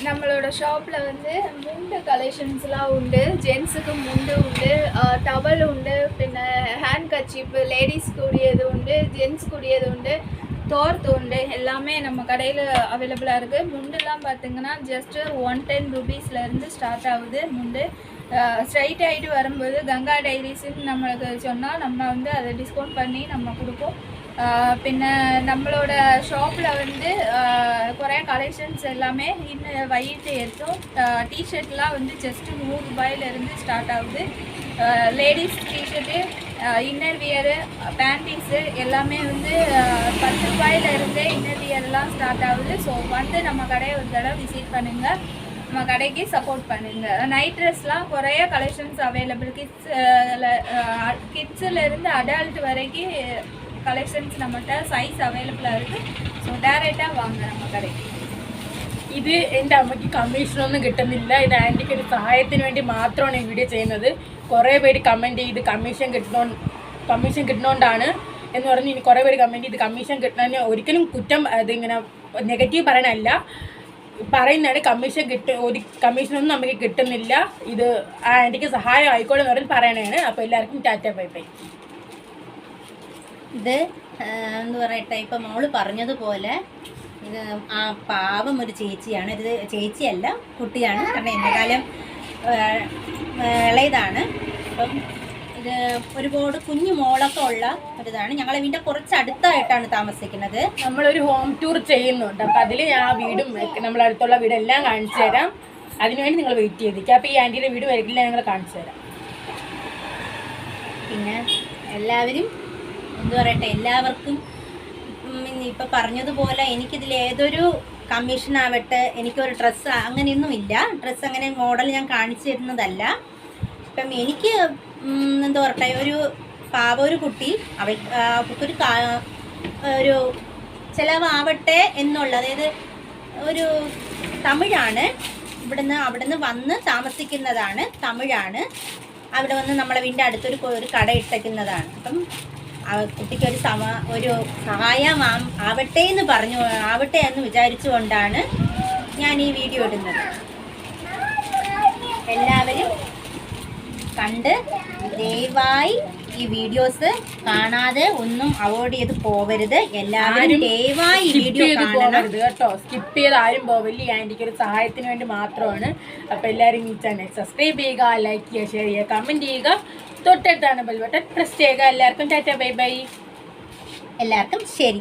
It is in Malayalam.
நம்மளோட ஷாப்பில் வந்து முண்டு கலெக்ஷன்ஸ்லாம் உண்டு. ஜென்ஸுக்கு முண்டு உண்டு, டவல் உண்டு, பின்ன ஹேண்ட் கர்ச்சீப்பு லேடிஸ்க்குரியது உண்டு, ஜென்ஸுக்குரியது உண்டு, தோர்த்து உண்டு. எல்லாமே நம்ம கடையில் அவைலபிளாக இருக்குது. முண்டுலாம் பார்த்திங்கன்னா ஜஸ்ட்டு 110 ருபீஸ்லேருந்து ஸ்டார்ட் ஆகுது. முண்டு ஸ்ட்ரைட் ஆகிட்டு வரும்போது கங்கா டைரிஸ்ன்னு நம்மளுக்கு சொன்னால் நம்ம வந்து அதை டிஸ்கவுண்ட் பண்ணி நம்ம கொடுப்போம். பின்ன நம்மளோட ஷாப்பில் வந்து குறைய கலெக்ஷன்ஸ் எல்லாமே இன்னும் வயிற்று ஏற்றும். டிஷர்ட்லாம் வந்து ஜஸ்ட்டு 100 ரூபாயிலேருந்து ஸ்டார்ட் ஆகுது. Ladies T shirt, inner wear, panties எல்லாமே வந்து 10 ரூபாயிலேருந்தே இன்னர் வியர்லாம் ஸ்டார்ட் ஆகுது. ஸோ வந்து நம்ம கடையை ஒரு தடவை விசிட் பண்ணுங்கள், நம்ம கடைக்கு சப்போர்ட் பண்ணுங்கள். நைட் ட்ரெஸ்லாம் குறைய கலெக்ஷன்ஸ் அவைலபிள். கிட்ஸிலேருந்து அடல்ட் வரைக்கும் കളക്ഷൻസ് നമ്മുടെ സൈസ് അവൈലബിൾ ആയിരിക്കും. സോ ഡയറക്റ്റാ വാങ്ങുക നമ്മ കടയിൽ. ഇത് എൻ്റെ അമ്മയ്ക്ക് കമ്മീഷനൊന്നും കിട്ടുന്നില്ല. ഇത് ആൻറ്റിക്ക് ഒരു സഹായത്തിന് വേണ്ടി മാത്രമാണ് ഈ വീഡിയോ ചെയ്യുന്നത്. കുറേ പേര് കമൻറ്റ് ചെയ്ത് കമ്മീഷൻ കിട്ടുന്നതുകൊണ്ടാണ് എന്ന് പറഞ്ഞ് ഇനി കുറേ പേര് കമൻറ്റ് ചെയ്ത് കമ്മീഷൻ കിട്ടുന്നതിന് ഒരിക്കലും കുറ്റം അതിങ്ങനെ നെഗറ്റീവ് പറയാനല്ല പറയുന്നതാണ്. ഒരു കമ്മീഷനൊന്നും നമുക്ക് കിട്ടുന്നില്ല. ഇത് ആ ആൻറ്റിക്ക് സഹായം ആയിക്കോളെ എന്ന് പറഞ്ഞ് പറയണതാണ്. അപ്പോൾ എല്ലാവർക്കും ടാറ്റ ബൈ ബൈ. ഇത് എന്താ പറയട്ടെ, ഇപ്പം മോള് പറഞ്ഞതുപോലെ ഇത് ആ പാവം ഒരു ചേച്ചിയാണ്. ഇത് ചേച്ചിയല്ല, കുട്ടിയാണ്. കാരണം എന്നെക്കാലം ഇളയതാണ്. അപ്പം ഇത് ഒരുപാട് കുഞ്ഞു മോളൊക്കെ ഉള്ള ഒരിതാണ്. ഞങ്ങൾ ഇതിൻ്റെ കുറച്ച് അടുത്തായിട്ടാണ് താമസിക്കുന്നത്. നമ്മളൊരു ഹോം ടൂർ ചെയ്യുന്നുണ്ട്. അപ്പം അതിൽ ഞാൻ ആ വീടും നമ്മളടുത്തുള്ള വീടെല്ലാം കാണിച്ചു തരാം. അതിനുവേണ്ടി നിങ്ങൾ വെയിറ്റ് ചെയ്തിരിക്കുക. അപ്പോൾ ഈ ആൻറ്റിയുടെ വീട് വരില്ല, ഞങ്ങൾ കാണിച്ചു തരാം. പിന്നെ എല്ലാവരും എന്താ പറയട്ടെ, എല്ലാവർക്കും ഇപ്പം പറഞ്ഞതുപോലെ എനിക്കിതിൽ ഏതൊരു കമ്മീഷനാവട്ടെ, എനിക്കൊരു ഡ്രസ്സ് അങ്ങനെയൊന്നും ഇല്ല. ഡ്രസ്സ് അങ്ങനെ മോഡൽ ഞാൻ കാണിച്ചു തരുന്നതല്ല. ഇപ്പം എനിക്ക് എന്താ പറയട്ടെ, ഒരു ഒരു കുട്ടി അവൾക്കൊരു ഒരു ചിലവാവട്ടെ എന്നുള്ള, അതായത് ഒരു തമിഴാണ്, അവിടുന്ന് വന്ന് താമസിക്കുന്നതാണ്, തമിഴാണ്. അവിടെ വന്ന് നമ്മളെ വീടിൻ്റെ അടുത്തൊരു കട ഇട്ടേക്കുന്നതാണ്. അപ്പം കുട്ടിക്കൊരു ഒരു സഹായം ആവട്ടെ എന്ന് വിചാരിച്ചുകൊണ്ടാണ് ഞാൻ ഈ വീഡിയോ ഇടുന്നത്. എല്ലാവരും കണ്ട് ദയവായി ഈ വീഡിയോസ് കാണാതെ ഒന്നും അവോയ്ഡ് ചെയ്ത് പോവരുത്. എല്ലാവരും ദയവായി ഈ വീഡിയോ കാണണം കേട്ടോ. സ്കിപ്പ് ചെയ്ത് ആരും പോവില്ല. ഈ ആൻറ്റിക്ക് ഒരു സഹായത്തിന് വേണ്ടി മാത്രമാണ്. അപ്പോൾ എല്ലാവരും ഈ ചാനൽ സബ്സ്ക്രൈബ് ചെയ്യുക, ലൈക്ക് ചെയ്യുക, ഷെയർ ചെയ്യുക, കമൻറ്റ് ചെയ്യുക. തൊട്ടടുത്താണ് ബെൽ ബട്ടൺ പ്രസ് ചെയ്യുക. എല്ലാവർക്കും ടാറ്റ ബൈ ബൈ. എല്ലാവർക്കും ശരി.